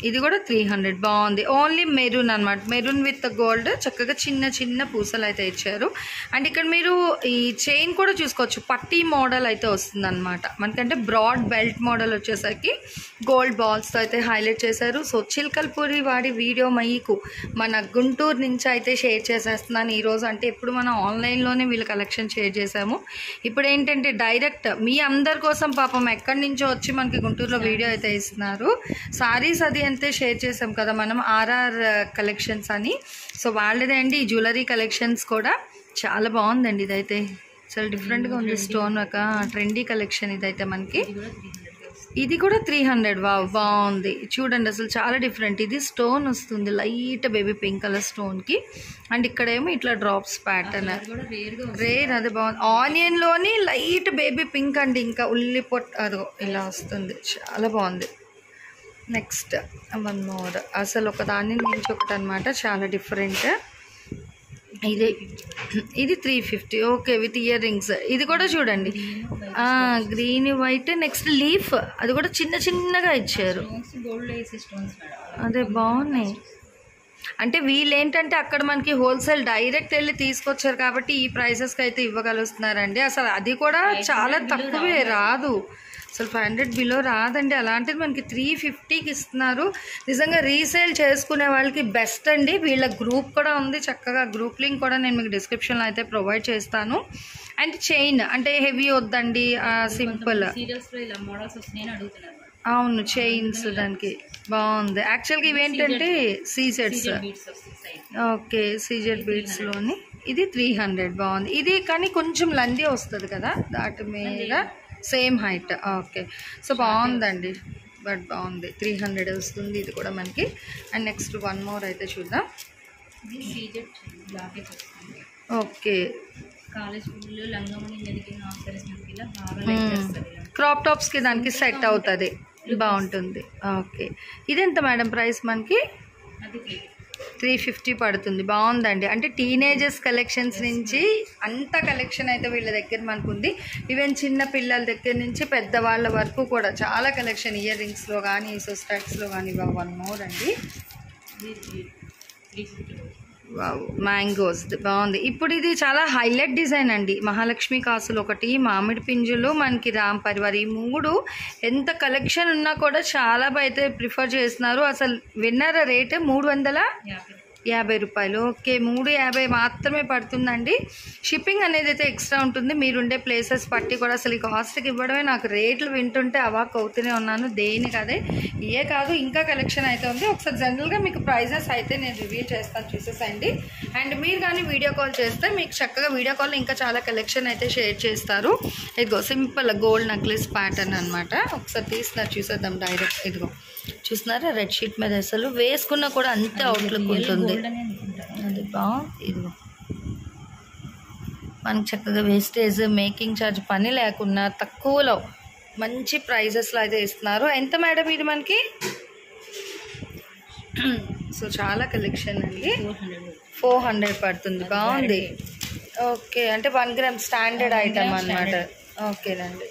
A: ఇది కూడా 300 బాగుంది. ఓన్లీ మెరూన్ అనమాట, మెరూన్ విత్ గోల్డ్. చక్కగా చిన్న చిన్న పూసలు అయితే ఇచ్చారు. అండ్ ఇక్కడ మీరు ఈ చైన్ కూడా చూసుకోవచ్చు, పట్టీ మోడల్ అయితే వస్తుంది అనమాట మనకంటే. బ్రాడ్ బెల్ట్ మోడల్ వచ్చేసరికి గోల్డ్ బాల్స్తో అయితే హైలైట్ చేశారు. సో చిల్కల్పూరి వాడి వీడియో మీకు మన గుంటూరు నుంచి అయితే షేర్ చేసేస్తున్నాను ఈరోజు. అంటే ఇప్పుడు మనం ఆన్లైన్లోనే వీళ్ళ కలెక్షన్ షేర్ చేసాము. ఇప్పుడు ఏంటంటే డైరెక్ట్ మీ అందరి కోసం పాపం ఎక్కడి నుంచో వచ్చి మనకి గుంటూరులో వీడియో అయితే ఇస్తున్నారు. సారీస్ అది అంతే షేర్ చేసాం కదా మనం, ఆర్ఆర్ కలెక్షన్స్ అని. సో వాళ్ళదే అండి ఈ జ్యువెలరీ కలెక్షన్స్ కూడా. చాలా బాగుందండి ఇదైతే, చాలా డిఫరెంట్గా ఉంది. స్టోన్ ఒక ట్రెండీ కలెక్షన్ ఇదైతే మనకి. ఇది కూడా 300. వావ్ బాగుంది చూడండి, అసలు చాలా డిఫరెంట్. ఇది స్టోన్ వస్తుంది, లైట్ బేబీ పింక్ కలర్ స్టోన్కి. అండ్ ఇక్కడేమో ఇట్లా డ్రాప్స్ ప్యాటర్న్, రేర్. అది బాగుంది. ఆనియన్లోని లైట్ బేబీ పింక్ అండి, ఇంకా ఉల్లి పొట్టు అదో ఇలా వస్తుంది. చాలా బాగుంది. నెక్స్ట్ వన్ మోర్, అసలు ఒక దాని నుంచి ఒకటి అనమాట, చాలా డిఫరెంట్. ఇది 350. Okay, with ear rings. ఇది కూడా చూడండి, గ్రీన్ వైట్. నెక్స్ట్ లీఫ్, అది కూడా చిన్న చిన్నగా ఇచ్చారు. అదే బాగున్నాయి. అంటే వీళ్ళు ఏంటంటే అక్కడ మనకి హోల్సేల్ డైరెక్ట్ వెళ్ళి తీసుకొచ్చారు కాబట్టి ఈ ప్రైసెస్కి అయితే ఇవ్వగలుగుతున్నారండి. అసలు అది కూడా చాలా తక్కువే, రాదు అసలు 500 బిలో రాదండి. అలాంటిది మనకి 350కి ఇస్తున్నారు. నిజంగా రీసేల్ చేసుకునే వాళ్ళకి బెస్ట్ అండి. వీళ్ళ గ్రూప్ కూడా ఉంది, చక్కగా గ్రూప్ లింక్ కూడా నేను మీకు డిస్క్రిప్షన్లో అయితే ప్రొవైడ్ చేస్తాను. అండ్ చైన్ అంటే హెవీ వద్దండి, సింపుల్. అవును, చైన్స్ దానికి బాగుంది. యాక్చువల్గా ఇవేంటంటే సీజెడ్స్. ఓకే, సీజెడ్ బీడ్స్లోని ఇది 300 బాగుంది. ఇది కానీ కొంచెం లంది వస్తుంది కదా దాటి మీద, సేమ్ హైట్. ఓకే, సో బాగుందండి, బట్ బాగుంది. 300 వస్తుంది ఇది కూడా మనకి. అండ్ నెక్స్ట్ వన్ మోర్ అయితే చూద్దాం. ఓకే, క్రాప్ టాప్స్కి దానికి సెట్ అవుతుంది, బాగుంటుంది. ఓకే, ఇది ఎంత మేడం ప్రైస్ మనకి? 350 పడుతుంది. బాగుందండి. అంటే టీనేజర్స్ కలెక్షన్స్ నుంచి అంత కలెక్షన్ అయితే వీళ్ళ దగ్గర మనకు ఉంది. ఈవెన్ చిన్న పిల్లల దగ్గర నుంచి పెద్దవాళ్ళ వరకు కూడా చాలా కలెక్షన్, ఇయర్ రింగ్స్లో కానీ స్టడ్స్లో కానీ. వన్ మోర్ అండి, మ్యాంగోస్ బాగుంది. ఇప్పుడు ఇది చాలా హైలైట్ డిజైన్ అండి. మహాలక్ష్మి కాసులు ఒకటి, మామిడి పింజులు, మనకి రామ్ పరివార్, ఈ 3 ఎంత కలెక్షన్ ఉన్నా కూడా చాలా అయితే ప్రిఫర్ చేస్తున్నారు. అసలు విన్నర్ రేట్ 350. 50 రూపాయలు. ఓకే, 350 మాత్రమే పడుతుందండి. షిప్పింగ్ అనేది అయితే ఎక్స్ట్రా ఉంటుంది. మీరుండే ప్లేసెస్ బట్టి కూడా. అసలు ఈ కాస్ట్కి ఇవ్వడమే నాకు రేట్లు వింటుంటే అవాక్ అవుతూనే ఉన్నాను. దేనికి అదే ఇయే కాదు, ఇంకా కలెక్షన్ అయితే ఉంది. ఒకసారి జనరల్గా మీకు ప్రైజెస్ అయితే నేను రివీల్ చేస్తాను, చూసేసండి. అండ్ మీరు కానీ వీడియో కాల్ చేస్తే మీకు చక్కగా వీడియో కాల్లో ఇంకా చాలా కలెక్షన్ అయితే షేర్ చేస్తారు. ఇదిగో సింపుల్ గోల్డ్ నెక్లెస్ ప్యాటర్న్ అనమాట. ఒకసారి తీస్తున్నారు, చూసేద్దాం డైరెక్ట్. ఇదిగో చూస్తున్నారా, రెడ్ షీట్ మీద అసలు వేసుకున్నా కూడా అంతే అవుట్లుక్ ఉంటుంది. అది బాగుంది. ఇదిగో మనకి చక్కగా వేస్టేజ్ మేకింగ్ ఛార్జ్ పని లేకుండా తక్కువలో మంచి ప్రైజెస్లో అయితే ఇస్తున్నారు. ఎంత మేడం ఇది మనకి? సో చాలా కలెక్షన్ అండి. 400 పడుతుంది. బాగుంది. ఓకే, అంటే 1 గ్రామ్ స్టాండర్డ్ ఐటమ్ అనమాట. ఓకేనండి.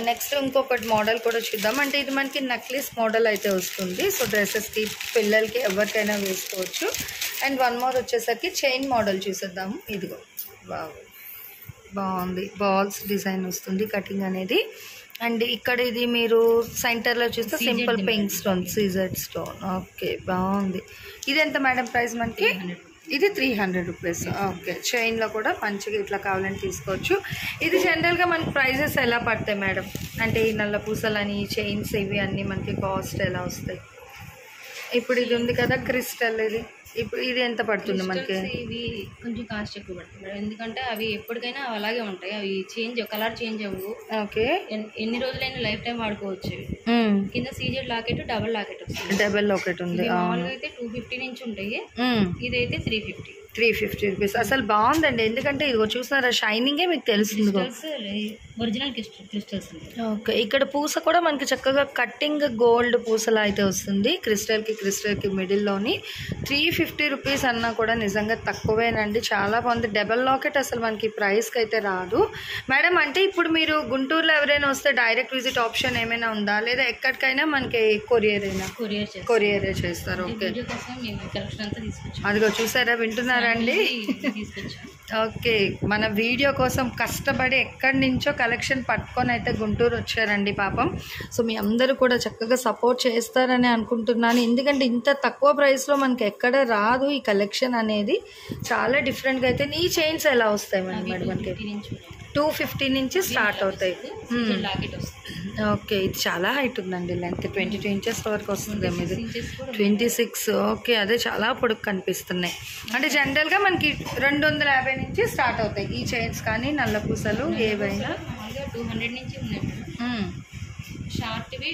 A: నెక్స్ట్ ఇంకొకటి మోడల్ కూడా చూద్దాం. అంటే ఇది మనకి నెక్లెస్ మోడల్ అయితే వస్తుంది. సో డ్రెస్సెస్కి, పిల్లలకి, ఎవరికైనా వేసుకోవచ్చు. అండ్ 1 మోర్ వచ్చేసరికి చైన్ మోడల్ చూసేద్దాము. ఇదిగో బాగుంది. బాల్స్ డిజైన్ వస్తుంది కటింగ్ అనేది. అండ్ ఇక్కడ ఇది మీరు సెంటర్లో చూస్తే simple pink stone, CZ stone. Okay, బాగుంది. ఇది ఎంత మేడం ప్రైస్ మనకి? ఇది 300 రూపీస్. ఓకే, చైన్లో కూడా మంచిగా ఇట్లా కావాలని తీసుకోవచ్చు. ఇది జనరల్గా మనకి ప్రైజెస్ ఎలా పడతాయి మేడం? అంటే ఈ నల్ల పూసలని, చైన్స్ ఇవి అన్నీ మనకి కాస్ట్ ఎలా వస్తాయి? ఇప్పుడు ఇది ఉంది కదా క్రిస్టల్, ఇప్పుడు ఇది ఎంత పడుతుంది మనకి?
B: ఇవి కొంచెం కాస్ట్ ఎక్కువ పడుతుంది మేడం, ఎందుకంటే అవి ఎప్పటికైనా అలాగే ఉంటాయి. అవి కలర్ చేంజ్ అవ్వు. ఓకే, ఎన్ని రోజులైనా లైఫ్ టైం వాడుకోవచ్చు. కింద సీజెడ్ లాకెట్, డబల్ లాకెట్ వస్తుంది.
A: డబల్ లాకెట్ ఉంది.
B: మామూలుగా అయితే 250 నుంచి ఉంటాయి. ఇదైతే 350
A: రూపీస్. అసలు బాగుందండి, ఎందుకంటే ఇదిగో చూస్తున్నారా, షైనింగే మీకు తెలుస్తుంది.
B: Original crystals.
A: ఓకే, ఇక్కడ పూస కూడా మనకి చక్కగా కట్టింగ్ గోల్డ్ పూసలా అయితే వస్తుంది. క్రిస్టల్కి మిడిల్లోని 350 రూపీస్ అన్నా కూడా నిజంగా తక్కువేనండి. చాలా బాగుంది. డబల్ లాకెట్ అసలు మనకి ప్రైస్కి అయితే రాదు మేడం. అంటే ఇప్పుడు మీరు గుంటూరులో ఎవరైనా వస్తే డైరెక్ట్ విజిట్ ఆప్షన్ ఏమైనా ఉందా, లేదా ఎక్కడికైనా మనకి కొరియరే చేస్తారు? ఓకే, అదిగో చూసారా, వింటున్నారండి. ఓకే, మన వీడియో కోసం కష్టపడి ఎక్కడి నుంచో కలెక్షన్ పట్టుకొని అయితే గుంటూరు వచ్చారండి పాపం. సో మీ అందరూ కూడా చక్కగా సపోర్ట్ చేస్తారని అనుకుంటున్నాను. ఎందుకంటే ఇంత తక్కువ ప్రైస్లో మనకి ఎక్కడ రాదు ఈ కలెక్షన్ అనేది. చాలా డిఫరెంట్గా అయితే. ఈ చైన్స్ ఎలా వస్తాయి మేడం మనకి? 250 నుంచి స్టార్ట్ అవుతాయి. ఓకే, ఇది చాలా హైట్ ఉందండి. లెంత్ 22 ఇంచెస్ వరకు వస్తుంది. ఇది 26. ఓకే, అదే చాలా పొడుగు కనిపిస్తున్నాయి. అంటే జనరల్గా మనకి 250 నుంచి స్టార్ట్ అవుతాయి ఈ చైన్స్ కానీ నల్ల పూసలు ఏవైనా.
B: 200 నుంచి ఉన్నాయి. షార్ట్వి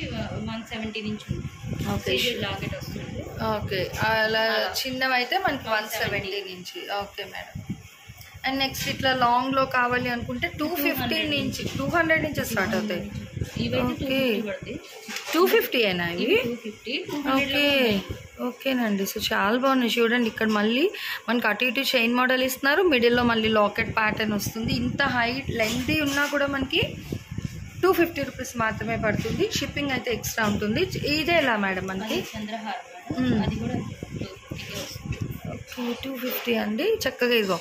B: 170 నుంచి.
A: ఓకే,
B: లాకెట్ వస్తుంది.
A: ఓకే, అలా చిన్నవైతే మనకి 170 నుంచి. Okay madam. అండ్ నెక్స్ట్ ఇట్లా లాంగ్లో కావాలి అనుకుంటే 250 నుంచి 200 నుంచి స్టార్ట్ అవుతాయి. ఓకే, 250 అయినా ఇవి? ఓకే, ఓకేనండి. సో చాలా బాగున్నాయి చూడండి. ఇక్కడ మళ్ళీ మనకి అటు ఇటు చైన్ మోడల్ ఇస్తున్నారు. మిడిల్లో మళ్ళీ లాకెట్ ప్యాటర్న్ వస్తుంది. ఇంత హైట్ లెంతీ ఉన్నా కూడా మనకి 250 రూపీస్ మాత్రమే పడుతుంది. షిప్పింగ్ అయితే ఎక్స్ట్రా ఉంటుంది. ఇదే ఎలా మేడం మనకి? ఓకే, 250 అండి. చక్కగా ఇదిగో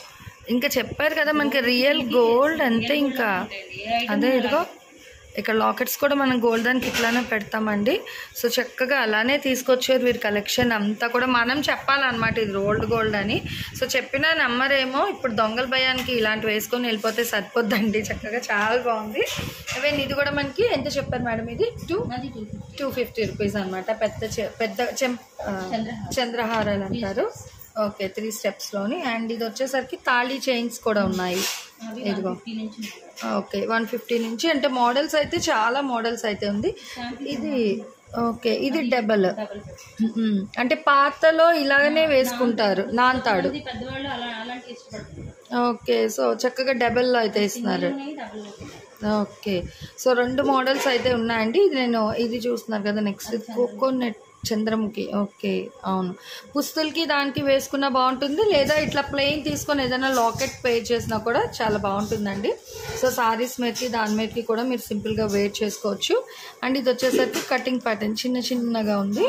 A: ఇంకా చెప్పారు కదా మనకి రియల్ గోల్డ్ అంతే. ఇంకా అదే ఇదిగో ఇక్కడ లాకెట్స్ కూడా మనం గోల్డ్ దానికి ఇట్లానే పెడతామండి. సో చక్కగా అలానే తీసుకొచ్చారు వీరి కలెక్షన్ అంతా కూడా. మనం చెప్పాలన్నమాట ఇది రోల్డ్ గోల్డ్ అని. సో చెప్పిన నమ్మరేమో. ఇప్పుడు దొంగల భయానికి ఇలాంటివి వేసుకొని వెళ్ళిపోతే సరిపోద్దండి. చక్కగా చాలా బాగుంది. ఈవెన్ ఇది కూడా మనకి ఎంత చెప్పారు మేడం? ఇది 250 రూపీస్ అనమాట. పెద్ద చంద్రహారాలు అంటారు. ఓకే, 3 స్టెప్స్లోని. అండ్ ఇది వచ్చేసరికి తాళీ చైన్స్ కూడా ఉన్నాయి. ఇదిగో ఓకే, 150 నుంచి. అంటే మోడల్స్ అయితే చాలా మోడల్స్ అయితే ఉంది. ఇది ఓకే, ఇది డబల్. అంటే పాతలో ఇలాగనే వేసుకుంటారు నాంతాడు. ఓకే, సో చక్కగా డబల్లో అయితే ఇస్తున్నారు. ఓకే, సో 2 మోడల్స్ అయితే ఉన్నాయండి. ఇది చూస్తున్నారు కదా. Next coconut Chandramukhi. ఓకే, అవును, పుస్తలకి దానికి వేసుకున్నా బాగుంటుంది. లేదా ఇట్లా ప్లెయిన్ తీసుకొని ఏదైనా లాకెట్ పేర్ చేసినా కూడా చాలా బాగుంటుందండి. సో సారీస్ మీదకి దాని మీదకి కూడా మీరు సింపుల్గా వేర్ చేసుకోవచ్చు. అండ్ ఇది వచ్చేసరికి కటింగ్ ప్యాటర్న్ చిన్నగా ఉంది.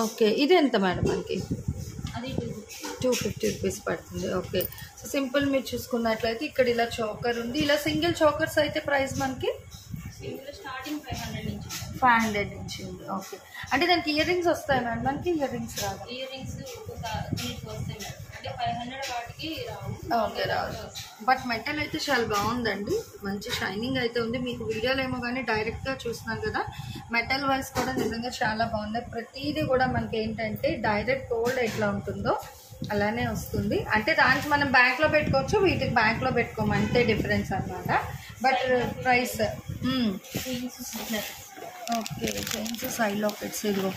A: ఓకే, ఇది ఎంత మేడం మనకి? 250 రూపీస్ పడుతుంది. ఓకే, సో సింపుల్ మీరు చూసుకున్నట్లయితే ఇక్కడ ఇలా చోకర్ ఉంది. ఇలా సింగిల్ చోకర్స్ అయితే ప్రైస్ మనకి
B: స్టార్టింగ్ 500 నుంచి.
A: 500 నుంచి ఉంది. ఓకే, అంటే దానికి ఇయర్ రింగ్స్ వస్తాయి మేడం? మనకి ఇయర్ రింగ్స్ రాదు.
B: ఇయర్ రింగ్స్ వస్తాయి మేడం, అంటే 500 వాటికి రావు.
A: ఓకే, రాదు. బట్ మెటల్ అయితే చాలా బాగుందండి, మంచి షైనింగ్ అయితే ఉంది. మీకు వీడియోలో ఏమో కానీ డైరెక్ట్గా చూస్తున్నాను కదా, మెటల్ వైస్ కూడా నిజంగా చాలా బాగుంది. ప్రతిదీ కూడా మనకి ఏంటంటే డైరెక్ట్ గోల్డ్ ఎట్లా ఉంటుందో అలానే వస్తుంది. అంటే దానికి మనం బ్యాంక్లో పెట్టుకోవచ్చు, వీటికి బ్యాంక్లో పెట్టుకోము, అంతే డిఫరెన్స్ అన్నమాట. But price okay, chains side lockets. ఇదిగో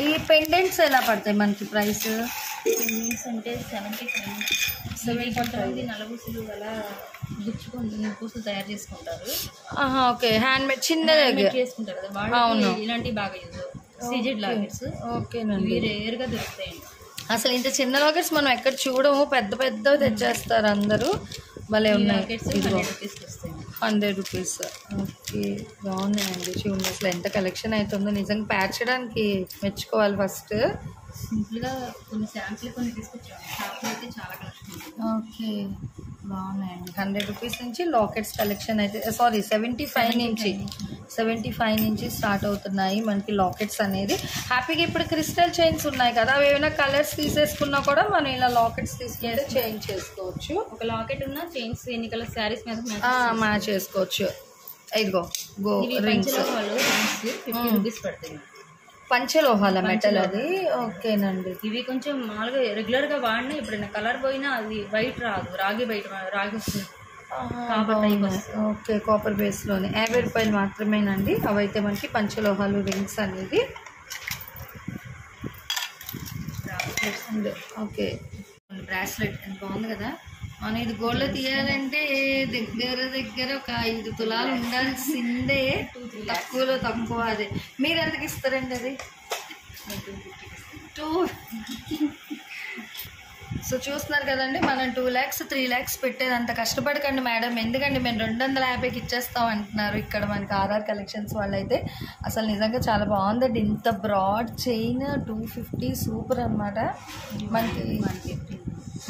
A: ఈ పెండెంట్స్ ఎలా పడతాయి మనకి ప్రైస్?
B: అంటే 75 కొంతమంది నలభూసులు అలా గుచ్చుకొని పూసలు తయారు చేసుకుంటారు.
A: ఓకే, హ్యాండ్ మేడ్ చిన్నగా
B: చేసుకుంటారు కదా వాళ్ళు, ఇలాంటివి బాగా యూజ్. సీజెడ్ లాకెట్స్
A: ఓకేనండి,
B: రేర్గా దొరుకుతాయండి.
A: అసలు ఇంత చిన్న లాకెట్స్ మనం ఎక్కడ చూడము, పెద్ద పెద్దవి తెచ్చేస్తారు అందరూ. భలే ఉన్నాయి. 100 రూపీస్. ఓకే, బాగున్నాయండి. చూడండి అసలు ఎంత కలెక్షన్ అవుతుందో. నిజంగా ప్యాక్ చేయడానికి మెచ్చుకోవాలి. ఫస్ట్
B: సింపుల్గా కొన్ని శాంపుల్ కొన్ని తీసుకొచ్చాము, షాప్లో అయితే చాలా కలెక్షన్ ఉంటుంది.
A: ఓకే, బాగున్నాయండి. 100 రూపీస్ నుంచి లాకెట్స్ కలెక్షన్ అయితే, సారీ 75 నుంచి స్టార్ట్ అవుతున్నాయి మనకి లాకెట్స్ అనేది. హ్యాపీగా ఇప్పుడు క్రిస్టల్ చైన్స్ ఉన్నాయి కదా, అవి ఏమైనా కలర్స్ తీసేసుకున్నా కూడా మనం ఇలా లాకెట్స్ తీసుకుంటే చేంజ్ చేసుకోవచ్చు.
B: ఒక లాకెట్ ఉన్న చైన్స్ ఎన్ని కలర్ శారీస్ మీద
A: మ్యాచ్ చేసుకోవచ్చు. ఇదిగో గో రింగ్స్
B: 50 రూపీస్ పడుతుంది.
A: పంచలోహాల మెటల్ అది. ఓకేనండి,
B: ఇవి కొంచెం మామూలుగా రెగ్యులర్గా వాడినా ఎప్పుడైనా కలర్ పోయినా అది వైట్ రాదు, రాగి వస్తుంది.
A: ఓకే, కాపర్ బేస్లోనే 50 రూపాయలు మాత్రమేనండి. అవైతే మనకి పంచలోహాలు రింగ్స్ అనేది. ఓకే, బ్రాస్లెట్ ఎంత బాగుంది కదా. మనం ఇది గోల్డ్ తీయాలంటే దగ్గర ఒక 5 తులాలు ఉండాల్సిందే, తక్కువలో తక్కువ. అదే మీరు ఎంతకి ఇస్తారండి అది? 2. సో చూస్తున్నారు కదండి, మనం 2 lakhs 3 lakhs పెట్టేది అంత కష్టపడకండి మేడం, ఎందుకంటే మేము 250కి ఇచ్చేస్తాం అంటున్నారు ఇక్కడ మనకి ఆర్ఆర్ కలెక్షన్స్ వాళ్ళు. అయితే అసలు నిజంగా చాలా బాగుందండి. ఇంత బ్రాడ్ చైన్ 250 సూపర్ అనమాట. మనకి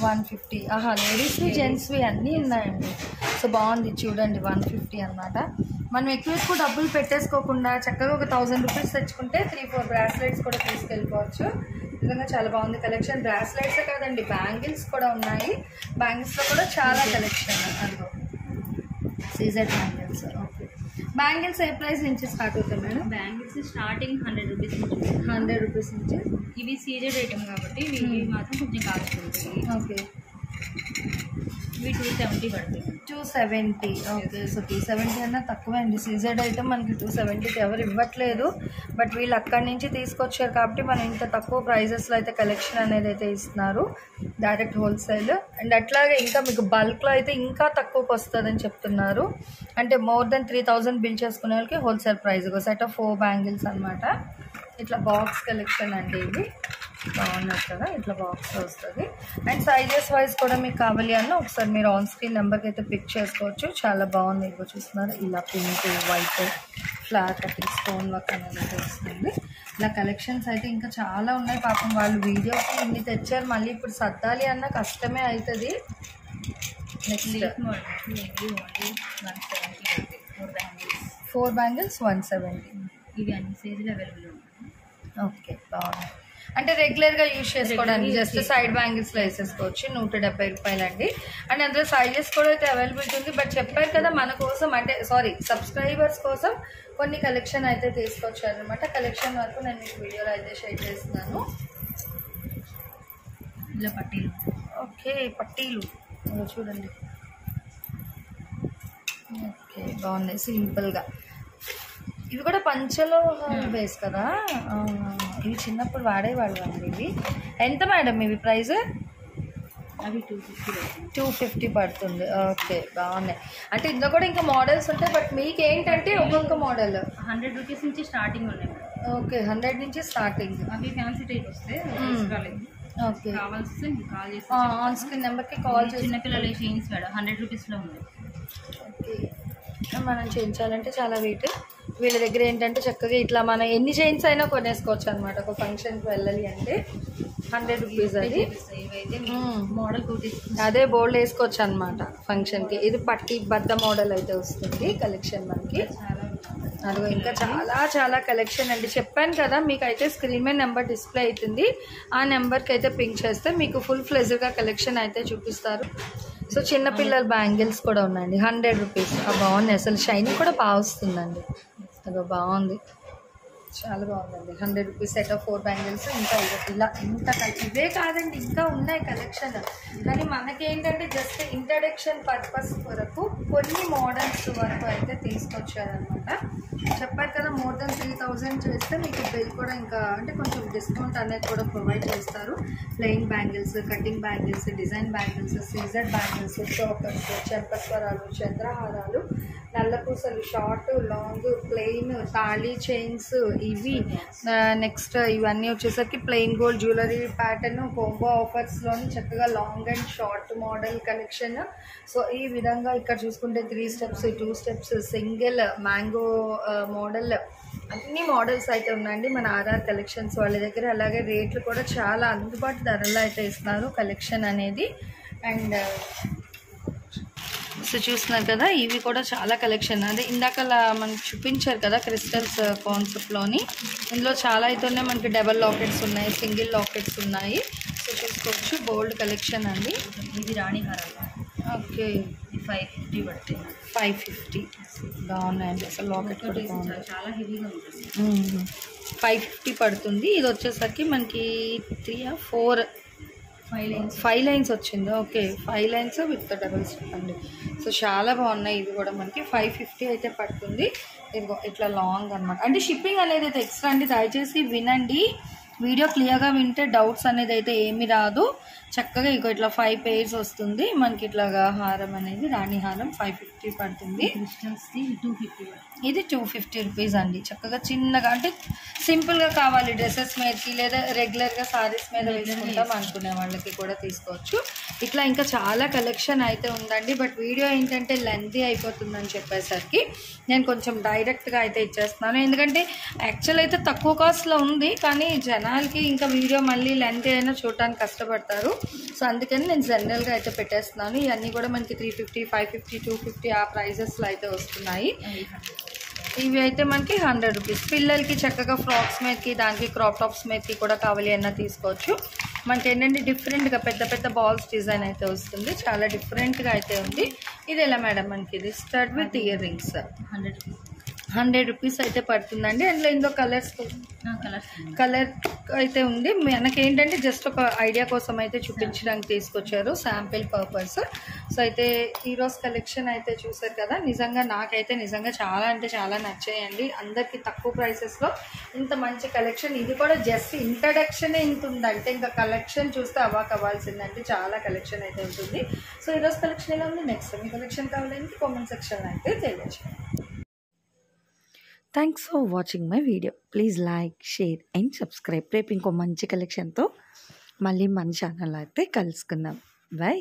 A: 150. లేడీస్వి జెంట్స్వి అన్నీ ఉన్నాయండి. సో బాగుంది చూడండి, 150 అనమాట. మనం ఎక్కువ డబ్బులు పెట్టేసుకోకుండా చక్కగా ఒక 1000 రూపీస్ తెచ్చుకుంటే 3-4 బ్రాస్లెట్స్ కూడా తీసుకెళ్ళిపోవచ్చు. నిజంగా చాలా బాగుంది కలెక్షన్. బ్రాస్లెట్సే కాదండి, బ్యాంగిల్స్ కూడా ఉన్నాయి. బ్యాంగిల్స్లో కూడా చాలా కలెక్షన్. అందులో సీజెడ్ బ్యాంగిల్స్. ఓకే, బ్యాంగిల్స్ ఏ ప్రైస్ నుంచి స్టార్ట్ అవుతాయి మేడం?
B: బ్యాంగిల్స్ స్టార్టింగ్ 100 రూపీస్ నుంచి.
A: 100 రూపీస్ నుంచి.
B: ఇవి సీజెడ్ ఐటమ్ కాబట్టి ఇవి మాత్రం కొంచెం కాస్ట్ ఉంటుంది.
A: ఓకే,
B: ఇవి 270 పడుతుంది.
A: 270. ఓకే, సో 270 అన్నా తక్కువే అండి. సీజెడ్ ఐటమ్ మనకి 270కి ఎవరు ఇవ్వట్లేదు. బట్ వీళ్ళు అక్కడి నుంచి తీసుకొచ్చారు కాబట్టి మనం ఇంత తక్కువ ప్రైజెస్లో అయితే కలెక్షన్ అనేది అయితే ఇస్తున్నారు, డైరెక్ట్ హోల్సేల్. అండ్ అట్లాగే ఇంకా మీకు బల్క్లో అయితే ఇంకా తక్కువకి వస్తుందని చెప్తున్నారు. అంటే మోర్ దెన్ 3000 బిల్ చేసుకునే వాళ్ళకి హోల్సేల్ ప్రైస్. ఒక సెట్ ఆఫ్ 4 బ్యాంగిల్స్ అనమాట. ఇట్లా బాక్స్ కలెక్షన్ అండి. ఇవి బాగున్నారు కదా, ఇట్లా బాక్స్ వస్తుంది. అండ్ సైజెస్ వైజ్ కూడా మీకు కావాలి అన్న ఒకసారి మీరు ఆన్ స్క్రీన్ నెంబర్కి అయితే పిక్ చేసుకోవచ్చు. చాలా బాగుంది. ఇదిగో చూస్తున్నారు, ఇలా pink, white, flower cutting, stone work అనేది వస్తుంది. ఇలా కలెక్షన్స్ అయితే ఇంకా చాలా ఉన్నాయి. పాపం వాళ్ళు వీడియోకి ఇన్ని తెచ్చారు, మళ్ళీ ఇప్పుడు సర్దాలి అన్న కష్టమే అవుతుంది. Next 4 bangles 170.
B: ఇవి అన్ని సైజులు అవైలబుల్ ఉన్నాయి.
A: ఓకే, బాగున్నాయి. అంటే రెగ్యులర్గా యూజ్ చేసుకోవడానికి జస్ట్ సైడ్ బ్యాంగిల్స్లో వేసేసుకోవచ్చు. 170 రూపాయలు అండి. అండ్ అందులో సైజెస్ కూడా అయితే అవైలబిలిటీ ఉంది. బట్ చెప్పారు కదా మన కోసం, అంటే సబ్స్క్రైబర్స్ కోసం కొన్ని కలెక్షన్ అయితే తీసుకొచ్చారు అనమాట. కలెక్షన్ వరకు నేను మీకు వీడియోలో అయితే షేర్ చేస్తున్నాను.
B: ఇలా పట్టీలు.
A: ఓకే, పట్టీలు చూడండి. ఓకే, బాగున్నాయి సింపుల్గా. ఇవి కూడా పంచలో బేస్ కదా. ఇవి చిన్నప్పుడు వాడేవాళ్ళు అండి. ఇవి ఎంత మేడం ఇవి ప్రైస్?
B: అవి 250
A: పడుతుంది. ఓకే, బాగున్నాయి. అంటే ఇందులో కూడా ఇంకా మోడల్స్ ఉంటాయి. బట్ మీకు ఏంటంటే ఒక్కొక్క మోడల్
B: 100 రూపీస్ నుంచి స్టార్టింగ్ ఉన్నాయి.
A: ఓకే, 100 నుంచి స్టార్టింగ్.
B: అవి ఫ్యాన్సీ టైప్ వస్తే
A: ఓకే,
B: కావాల్సి కాల్ చేసి
A: ఆన్ స్క్రీన్ నెంబర్కి కాల్ చేసి.
B: చిన్నపిల్లల చైన్స్ మేడం 100 రూపీస్లో ఉంది.
A: ఓకే, మనం చేయించాలంటే చాలా వెయిట్. వీళ్ళ దగ్గర ఏంటంటే చక్కగా ఇట్లా మనం ఎన్ని చైన్స్ అయినా కొనేసుకోవచ్చు అనమాట. ఒక ఫంక్షన్కి వెళ్ళాలి అంటే 100 రూపీస్. అది
B: మోడల్
A: అదే బోల్డ్ వేసుకోవచ్చు అనమాట ఫంక్షన్కి. ఇది పట్టి బద్ద మోడల్ అయితే వస్తుంది కలెక్షన్ మనకి.
B: చాలా
A: అదిగో ఇంకా చాలా చాలా కలెక్షన్ అండి. చెప్పాను కదా మీకైతే స్క్రీన్ మీద నెంబర్ డిస్ప్లే అవుతుంది, ఆ నెంబర్కి అయితే పింక్ చేస్తే మీకు ఫుల్ ఫ్లెజ్గా కలెక్షన్ అయితే చూపిస్తారు. సో చిన్నపిల్లల బ్యాంగిల్స్ కూడా ఉన్నాయండి, 100 రూపీస్. బాగున్నాయి, అసలు షైనింగ్ కూడా బాగా వస్తుందండి. అదో బాగుంది, చాలా బాగుందండి. 100 రూపీస్ సెట్ ఆఫ్ 4 బ్యాంగిల్స్. ఇంకా ఇలా ఇంత ఇవే కాదండి, ఇంకా ఉన్నాయి కలెక్షన్. కానీ మనకేంటంటే జస్ట్ ఇంట్రడక్షన్ పర్పస్ కొరకు కొన్ని మోడల్స్ వరకు అయితే తీసుకొచ్చారనమాట. చెప్పారు కదా మోర్ దెన్ 3000 చేస్తే మీకు బిల్ కూడా ఇంకా అంటే కొంచెం డిస్కౌంట్ అనేది కూడా ప్రొవైడ్ చేస్తారు. Plain bangles, cutting bangles, design bangles, సీజర్ బ్యాంగిల్స్, చోకర్స్, చెంపస్వరాలు, చంద్రహారాలు, నల్లపూసలు, షార్ట్, లాంగ్, ప్లెయిన్, తాళీ చైన్స్, ఇవి నెక్స్ట్ ఇవన్నీ వచ్చేసరికి plain gold jewellery pattern combo ఆఫర్స్లోని చక్కగా long and short model collection. So ఈ విధంగా ఇక్కడ చూసుకుంటే 3 steps, 2 steps, single, mango model, అన్ని మోడల్స్ అయితే ఉన్నాయండి మన ఆర్ఆర్ కలెక్షన్స్ వాళ్ళ దగ్గర. అలాగే రేట్లు కూడా చాలా అందుబాటు ధరలో అయితే ఇస్తున్నారు కలెక్షన్ అనేది. అండ్ సో చూస్తున్నారు కదా ఇవి కూడా చాలా కలెక్షన్. అదే ఇందాకలా మనకి చూపించారు కదా క్రిస్టల్స్ కాన్సెప్ట్లోని, ఇందులో చాలా అయితే ఉన్నాయి. మనకి డబల్ లాకెట్స్ ఉన్నాయి, సింగిల్ లాకెట్స్ ఉన్నాయి. సో చూసుకోవచ్చు, గోల్డ్ కలెక్షన్ అండి.
B: ఇది రాణి హారాలు.
A: ఓకే,
B: 550 పడుతుంది.
A: 550 బాగున్నాయండి, అసలు లాకెట్ కూడా బాగుంది,
B: చాలా హెవీగా ఉంటుంది.
A: 550 పడుతుంది. ఇది వచ్చేసరికి మనకి 3 or 4 5 లైన్స్ వచ్చింది. Okay, 5 lines with double step అండి. సో చాలా బాగున్నాయి ఇవి కూడా. మనకి 550 అయితే పడుతుంది. ఇదిగో ఇట్లా లాంగ్ అనమాట. అంటే షిప్పింగ్ అనేది అయితే ఎక్స్ట్రా అండి, దయచేసి వినండి. వీడియో క్లియర్గా వింటే డౌట్స్ అనేది అయితే ఏమి రాదు. చక్కగా ఇక ఇట్లా 5 pairs వస్తుంది మనకి. ఇట్లాగా హారం అనేది రాణి హారం 550 పడుతుంది. ఇది 250 రూపీస్ అండి. చక్కగా చిన్నగా అంటే సింపుల్గా కావాలి డ్రెస్సెస్ మీదకి, లేదా రెగ్యులర్గా సారీస్ మీద వేసుకుంటాం అనుకునే వాళ్ళకి కూడా తీసుకోవచ్చు. ఇట్లా ఇంకా చాలా కలెక్షన్ అయితే ఉందండి. బట్ వీడియో ఏంటంటే లెంతీ అయిపోతుందని చెప్పేసరికి నేను కొంచెం డైరెక్ట్గా అయితే ఇచ్చేస్తున్నాను. ఎందుకంటే యాక్చువల్ అయితే తక్కువ కాస్ట్లో ఉంది, కానీ జనాలకి ఇంకా వీడియో మళ్ళీ లెంతీ అయినా చూడటానికి కష్టపడతారు. సో అందుకని నేను జనరల్గా అయితే పెట్టేస్తున్నాను. ఇవన్నీ కూడా మనకి 350, 550, 250 ఆ ప్రైజెస్లో అయితే వస్తున్నాయి. ఇవి అయితే మనకి 100 రూపీస్. పిల్లలకి చక్కగా ఫ్రాక్స్ మీదకి, దానికి క్రాప్ టాప్స్ మీదకి కూడా కావాలి అన్నా తీసుకోవచ్చు. మనకి ఏంటంటే డిఫరెంట్గా పెద్ద పెద్ద బాల్స్ డిజైన్ అయితే వస్తుంది, చాలా డిఫరెంట్గా అయితే ఉంది. ఇది ఎలా మేడం మనకి? ఇది stud with ear rings 100 rupees అయితే పడుతుందండి. అందులో ఇందులో కలర్ అయితే ఉంది. మనకేంటంటే జస్ట్ ఒక ఐడియా కోసం అయితే చూపించడానికి తీసుకొచ్చారు, శాంపిల్ పర్పస్. సో అయితే ఈరోజు కలెక్షన్ అయితే చూసారు కదా, నిజంగా నాకైతే నిజంగా చాలా అంటే చాలా నచ్చాయండి. అందరికీ తక్కువ ప్రైసెస్లో ఇంత మంచి కలెక్షన్. ఇది కూడా జస్ట్ ఇంట్రడక్షనే ఇంత ఉందంటే ఇంకా కలెక్షన్ చూస్తే అవాక్ అవ్వాల్సిందంటే చాలా కలెక్షన్ అయితే ఉంటుంది. సో ఈరోజు కలెక్షన్ ఎలా ఉంది, నెక్స్ట్ మీ కలెక్షన్ కావాలంటే కామెంట్ సెక్షన్లో అయితే తెలియజేయండి. Thanks for watching my video. Please like, share and subscribe. రేపు ఇంకో మంచి కలెక్షన్తో మళ్ళీ మన ఛానల్ అయితే కలుసుకుందాం. బై.